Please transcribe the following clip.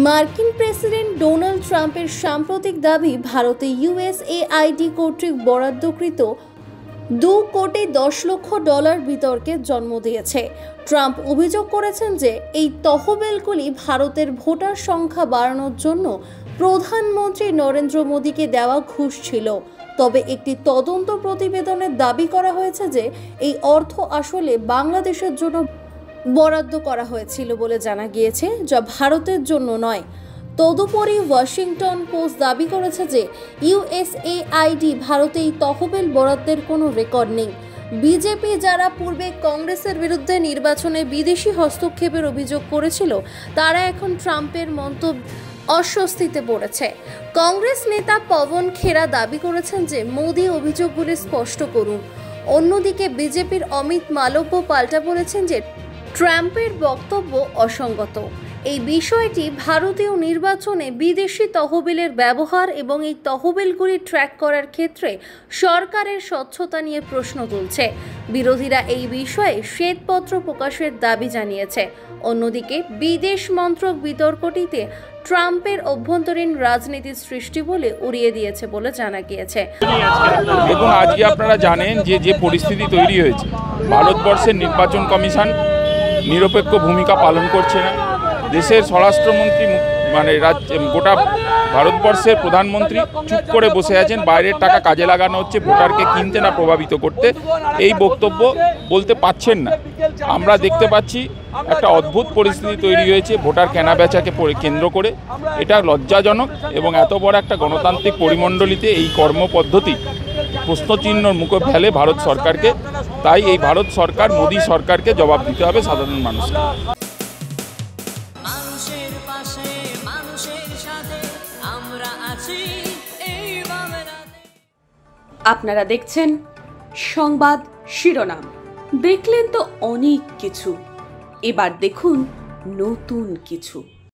মার্কিন president Donald ট্রাম্পের সাম্প্রতিক দাবি ভারতে ইউএসএআইডি কর্তৃক বরাদ্দকৃত $2 কোটি 10 লক্ষ বিতর্কের জন্ম দিয়েছে। ট্রাম্প অভিযোগ করেছেন যে এই তহবিলগুলি ভারতের ভোটার সংখ্যা বাড়ানোর জন্য প্রধানমন্ত্রী নরেন্দ্র মোদীকে দেওয়া ঘুষ ছিল। তবে একটি তদন্ত প্রতিবেদনের দাবি করা হয়েছে যে এই অর্থ আসলে বাংলাদেশের জন্য বরাদ্দ করা হয়েছিল বলে জানা গিয়েছে, যা ভারতের জন্য নয়। তদুপরি ওয়াশিংটন পোস্ট দাবি করেছে যে ইউএসএআইডি ভারতে এই তহবিল বরাদ্দের কোনো রেকর্ড নেই। বিজেপি যারা পূর্বে কংগ্রেসের বিরুদ্ধে নির্বাচনে বিদেশি হস্তক্ষেপের অভিযোগ করেছিল, তারা এখন ট্রাম্পের মন্তব্য অস্বস্তিতে পড়েছে। কংগ্রেস নেতা পবন খেরা দাবি করেছেন যে মোদি অভিযোগগুলি স্পষ্ট করুন। অন্যদিকে বিজেপির অমিত মালব্য পাল্টা বলেছেন যে ট্রাম্পের বক্তব্য অসঙ্গত। এই বিষয়টি ভারতীয় নির্বাচনে বিদেশি তহবিলের ব্যবহার এবং এই তহবিলগুলি ট্র্যাক করার ক্ষেত্রে সরকারের স্বচ্ছতা নিয়ে প্রশ্ন তুলছে। বিরোধীরা এই বিষয়ে শ্বেতপত্র প্রকাশের দাবি জানিয়েছে। অন্যদিকে বিদেশ মন্ত্রক বিতর্কটিতে ট্রাম্পের অভ্যন্তরীণ রাজনীতির সৃষ্টি বলে উড়িয়ে দিয়েছে বলে জানা গিয়েছে। দেখুন, আজকে আপনারা জানেন যে পরিস্থিতি তৈরি হয়েছে, ভারতবর্ষের নির্বাচন কমিশন নিরপেক্ষ ভূমিকা পালন করছে না। দেশের স্বরাষ্ট্রমন্ত্রী গোটা ভারতবর্ষের প্রধানমন্ত্রী চুপ করে বসে আছেন। বাইরের টাকা কাজে লাগানো হচ্ছে ভোটারকে কিনতে না প্রভাবিত করতে, এই বক্তব্য বলতে পাচ্ছেন না। আমরা দেখতে পাচ্ছি একটা অদ্ভুত পরিস্থিতি তৈরি হয়েছে ভোটার কেনা বেচাকে কেন্দ্র করে। এটা লজ্জাজনক এবং এত বড় একটা গণতান্ত্রিক পরিমণ্ডলীতে এই কর্মপদ্ধতি প্রশ্নচিহ্নর মুখে ফেলে ভারত সরকারকে। তাই এই ভারত সরকার, মোদী সরকারকে জবাব দিতে হবে সাধারণ মানুষকে। আপনারা দেখছেন সংবাদ শিরোনাম। দেখলেন তো অনেক কিছু, এবার দেখুন নতুন কিছু।